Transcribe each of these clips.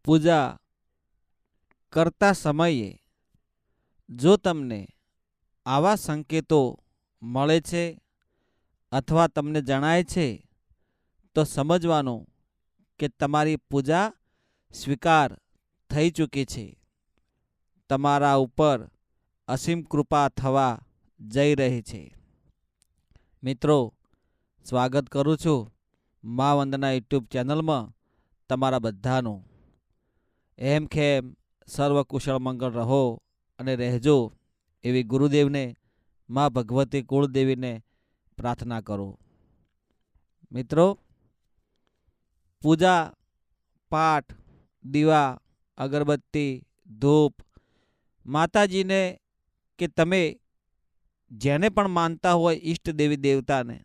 પૂજા કરતા સમયે જો તમને આવા સંકેતો મળે છે અથવા તમને જણાય છે તો સમજવાનું કે તમારી પૂજા સ્વીકાર થઈ ચૂકી છે. તમારા ઉપર અસીમ કૃપા થવા જઈ રહી છે. મિત્રો, સ્વાગત કરું છું મા વંદના યુટ્યુબ ચેનલમાં તમારા બધાનું. એમ ખેમ સર્વ કુશળ મંગળ રહો અને રહેજો એવી ગુરુદેવને મા ભગવતી કુળદેવીને પ્રાર્થના કરો. મિત્રો, પૂજા પાઠ, દીવા, અગરબત્તી, ધૂપ માતાજીને કે તમે જેને પણ માનતા હોય ઈષ્ટ દેવી દેવતાને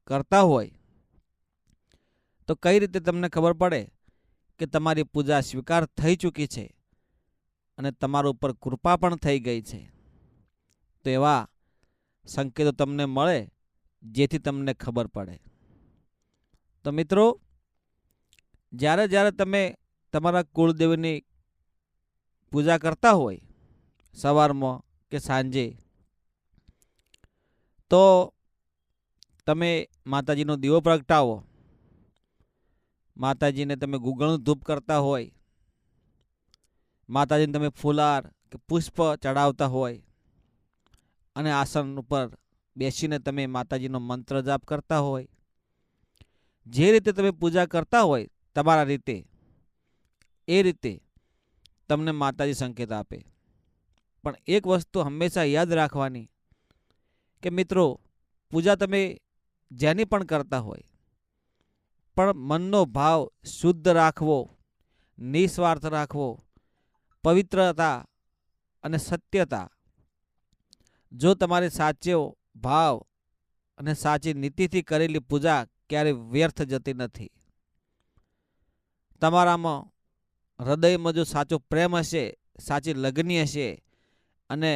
કરતા હોય તો કઈ રીતે તમને ખબર પડે કે તમારી પૂજા સ્વીકાર થઈ ચૂકી છે અને તમારા ઉપર કૃપા પણ થઈ ગઈ છે? તો એવા સંકેતો તમને મળે જેથી તમને ખબર પડે. તો મિત્રો, જ્યારે જ્યારે તમે તમારા કુળદેવીની પૂજા કરતા હોય સવારમાં કે સાંજે, તો તમે માતાજીનો દીવો પ્રગટાવો, માતાજીને તમે ગુગળનું ધૂપ કરતા હોય, માતાજીને તમે ફૂલાર કે પુષ્પ ચડાવતા હોય અને આસન ઉપર બેસીને તમે માતાજીનો મંત્ર જાપ કરતા હોય, જે રીતે તમે પૂજા કરતા હોય તમારા રીતે, એ રીતે તમને માતાજી સંકેત આપે. પણ એક વસ્તુ હંમેશા યાદ રાખવાની કે મિત્રો, પૂજા તમે જેની પણ કરતા હોય પણ મનનો ભાવ શુદ્ધ રાખવો, નિસ્વાર્થ રાખવો, પવિત્રતા અને સત્યતા. જો તમારે સાચો ભાવ અને સાચી નીતિથી કરેલી પૂજા ક્યારેય વ્યર્થ જતી નથી. તમારામાં હૃદયમાં જો સાચો પ્રેમ હશે, સાચી લગની હશે અને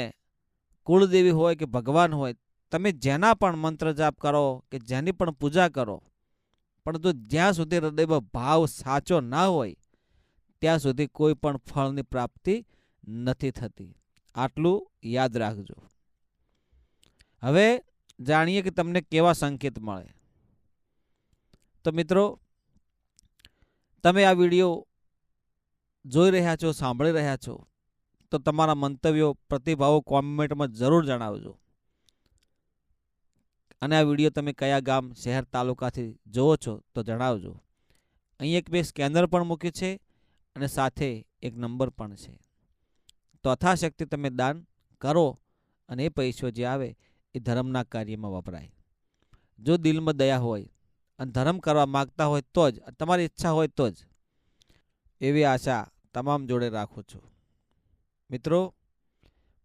કુળદેવી હોય કે ભગવાન હોય, તમે જેના પણ મંત્ર જાપ કરો કે જેની પણ પૂજા કરો, પણ જો જ્યાં સુધી હૃદયમાં ભાવ સાચો ના હોય ત્યાં સુધી કોઈ પણ ફળની પ્રાપ્તિ નથી થતી. આટલું યાદ રાખજો. હવે જાણીએ કે તમને કેવા સંકેત મળે. તો મિત્રો, તમે આ વિડીયો જોઈ રહ્યા છો, સાંભળી રહ્યા છો, તો તમારા મંતવ્યો, પ્રતિભાવો કોમેન્ટમાં જરૂર જણાવજો. અને આ વિડીયો તમે કયા ગામ, શહેર, તાલુકાથી જોવો છો તો જણાવજો. અહીં એક બે સ્કેનર પણ મૂક્યું છે અને સાથે એક નંબર પણ છે. તો યથાશક્તિ તમે દાન કરો અને એ પૈસો જે આવે એ ધર્મના કાર્યમાં વપરાય. જો દિલમાં દયા હોય અને ધર્મ કરવા માગતા હોય તો જ, તમારી ઈચ્છા હોય તો જ. એવી આશા તમામ જોડે રાખું છું. મિત્રો,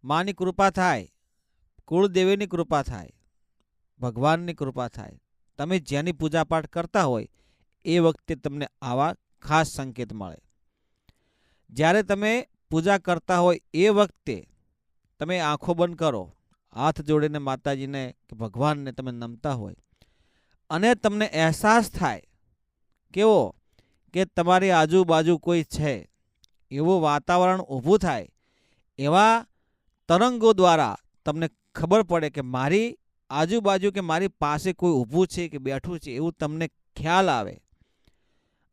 માની કૃપા થાય, કુળદેવીની કૃપા થાય, ભગવાનની કૃપા થાય. તમે જેની પૂજા પાઠ કરતા હોય એ વખતે તમને આવા ખાસ સંકેત મળે. જ્યારે તમે પૂજા કરતા હોય એ વખતે તમે આંખો બંધ કરો, હાથ જોડીને માતાજીને કે ભગવાનને તમે નમતા હોય અને તમને અહેસાસ થાય કેવો કે તમારી આજુબાજુ કોઈ છે, એવું વાતાવરણ ઊભું થાય, એવા તરંગો દ્વારા તમને ખબર પડે કે મારી આજુબાજુ કે મારી પાસે કોઈ ઊભું છે કે બેઠું છે, એવું તમને ખ્યાલ આવે.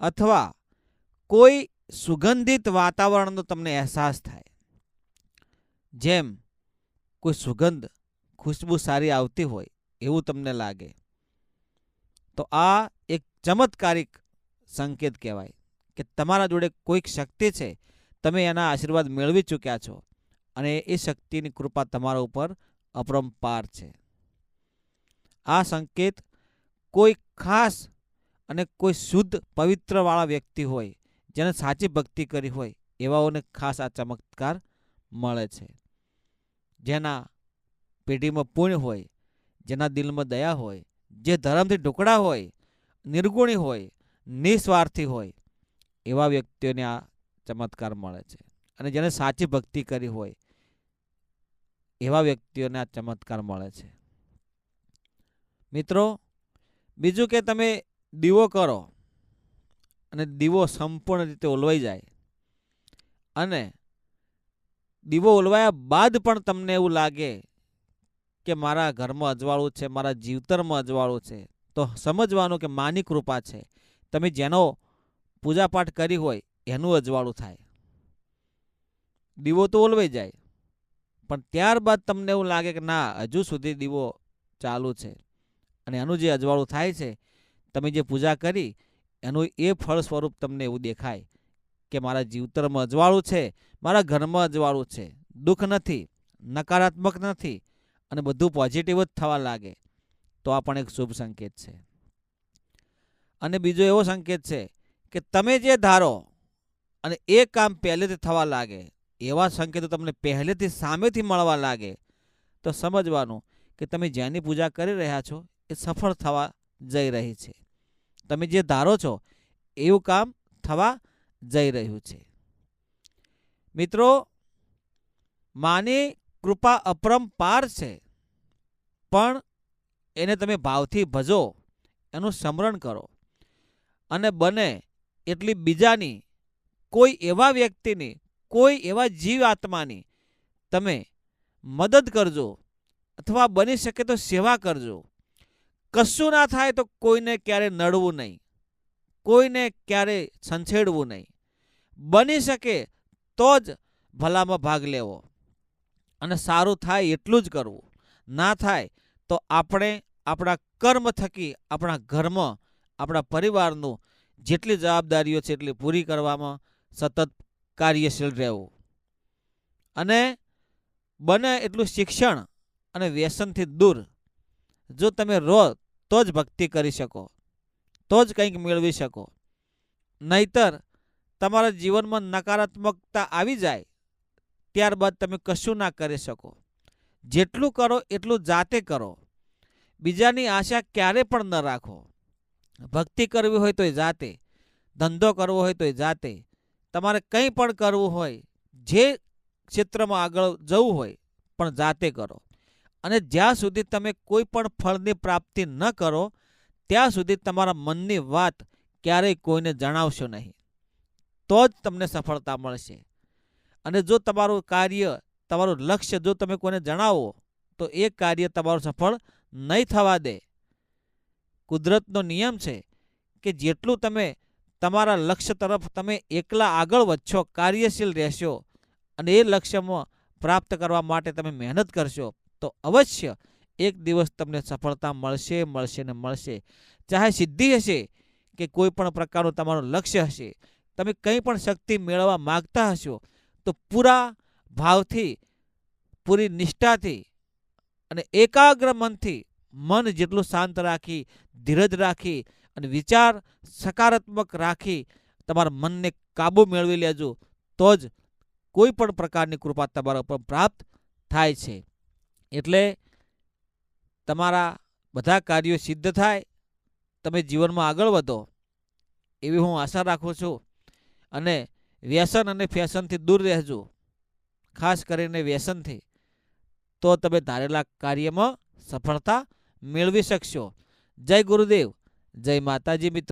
અથવા કોઈ સુગંધિત વાતાવરણનો તમને અહેસાસ થાય, જેમ કોઈ સુગંધ, ખુશ્બુ સારી આવતી હોય એવું તમને લાગે, તો આ એક ચમત્કારિક સંકેત કહેવાય કે તમારા જોડે કોઈક શક્તિ છે, તમે એના આશીર્વાદ મેળવી ચૂક્યા છો અને એ શક્તિની કૃપા તમારા ઉપર અપરંપાર છે. આ સંકેત કોઈ ખાસ અને કોઈ શુદ્ધ પવિત્રવાળા વ્યક્તિ હોય, જેને સાચી ભક્તિ કરી હોય, એવાઓને ખાસ આ ચમત્કાર મળે છે. જેના પેઢીમાં પુણ્ય હોય, જેના દિલમાં દયા હોય, જે ધર્મથી ઢુકડા હોય, નિર્ગુણી હોય, નિસ્વાર્થી હોય, એવા વ્યક્તિઓને આ ચમત્કાર મળે છે. અને જેને સાચી ભક્તિ કરી હોય એવા વ્યક્તિઓને આ ચમત્કાર મળે છે. મિત્રો, બીજું કે તમે દીવો કરો અને દીવો સંપૂર્ણ રીતે ઓલવાઈ જાય અને દીવો ઓલવાયા બાદ પણ તમને એવું લાગે કે મારા ઘરમાં અજવાળું છે, મારા જીવતરમાં અજવાળું છે, તો સમજવાનું કે માની કૃપા છે. તમે જેનો પૂજાપાઠ કરી હોય એનું અજવાળું થાય. દીવો તો ઓલવાઈ જાય, પણ ત્યારબાદ તમને એવું લાગે કે ના, હજુ સુધી દીવો ચાલુ છે અને એનું જે અજવાળું થાય છે, તમે જે પૂજા કરી એનું એ ફળ સ્વરૂપ તમને એવું દેખાય કે મારા જીવતરમાં અજવાળું છે, મારા ઘરમાં અજવાળું છે, દુઃખ નથી, નકારાત્મક નથી અને બધું પોઝિટિવ જ થવા લાગે, તો આ પણ એક શુભ સંકેત છે. અને બીજો એવો સંકેત છે કે તમે જે ધારો અને એ કામ પહેલેથી થવા લાગે, એવા સંકેતો તમને પહેલેથી સામેથી મળવા લાગે, તો સમજવાનું કે તમે જેની પૂજા કરી રહ્યા છો એ સફળ થવા જઈ રહી છે. તમે જે ધારો છો એવું કામ થવા જઈ રહ્યું છે. મિત્રો, માની કૃપા અપરંપાર છે, પણ એને તમે ભાવથી ભજો, એનું સ્મરણ કરો અને બને એટલી બીજાની, કોઈ એવા વ્યક્તિની, કોઈ એવા જીવ આત્માની તમે મદદ કરજો અથવા બની શકે તો સેવા કરજો. કશું ના થાય તો કોઈને ક્યારે નડવું નહીં, કોઈને ક્યારે છંછેડવું નહીં. બની શકે તો જ ભલામાં ભાગ લેવો અને સારું થાય એટલું જ કરવું. ના થાય તો આપણે આપણા કર્મ થકી આપણા ઘરમાં, આપણા પરિવારનું જેટલી જવાબદારીઓ છે એટલી પૂરી કરવામાં સતત કાર્યશીલ રહેવું. અને બને એટલું શિક્ષણ અને વ્યસનથી દૂર જો તમે રહો તો જ ભક્તિ કરી શકો, તો જ કંઈક મેળવી શકો. નહીતર તમારા જીવનમાં નકારાત્મકતા આવી જાય, ત્યારબાદ તમે કશું ના કરી શકો. જેટલું કરો એટલું જાતે કરો, બીજાની આશા ક્યારે પણ ન રાખો. ભક્તિ કરવી હોય તો એ જાતે, ધંધો કરવો હોય તો એ જાતે, તમારે કંઈ પણ કરવું હોય, જે ક્ષેત્રમાં આગળ જવું હોય પણ જાતે કરો. અને જ્યાં સુધી તમે કોઈ પણ ફળની પ્રાપ્તિ ન કરો ત્યાં સુધી તમારા મનની વાત ક્યારેય કોઈને જણાવશો નહીં, તો જ તમને સફળતા મળશે. અને જો તમારું કાર્ય, તમારું લક્ષ્ય જો તમે કોઈને જણાવો તો એ કાર્ય તમારું સફળ નહીં થવા દે. કુદરતનો નિયમ છે કે જેટલું તમે તમારા લક્ષ્ય તરફ તમે એકલા આગળ વધશો, કાર્યશીલ રહેશો અને એ લક્ષ્યમાં પ્રાપ્ત કરવા માટે તમે મહેનત કરશો, તો અવશ્ય એક દિવસ તમને સફળતા મળશે, મળશે ને મળશે. ચાહે સિદ્ધિ હશે કે કોઈ પણ પ્રકારનું તમારું લક્ષ્ય હશે, તમે કંઈ પણ શક્તિ મેળવવા માગતા હશો તો પૂરા ભાવથી, પૂરી નિષ્ઠાથી અને એકાગ્ર મનથી, મન જેટલું શાંત રાખી, ધીરજ રાખી અને વિચાર સકારાત્મક રાખી તમારા મનને કાબુ મેળવી લેજો, તો જ કોઈ પણ પ્રકારની કૃપા તમારા ઉપર પ્રાપ્ત થાય છે. એટલે તમારા બધા કાર્યો સિદ્ધ થાય, તમે જીવનમાં આગળ વધો એવી હું આશા રાખું છું. અને વ્યસન અને ફેશનથી દૂર રહેજો, ખાસ કરીને વ્યસનથી, તો તમે ધારેલા કાર્યમાં સફળતા મેળવી શકશો. જય ગુરુદેવ, જય માતાજી. મિત્રો,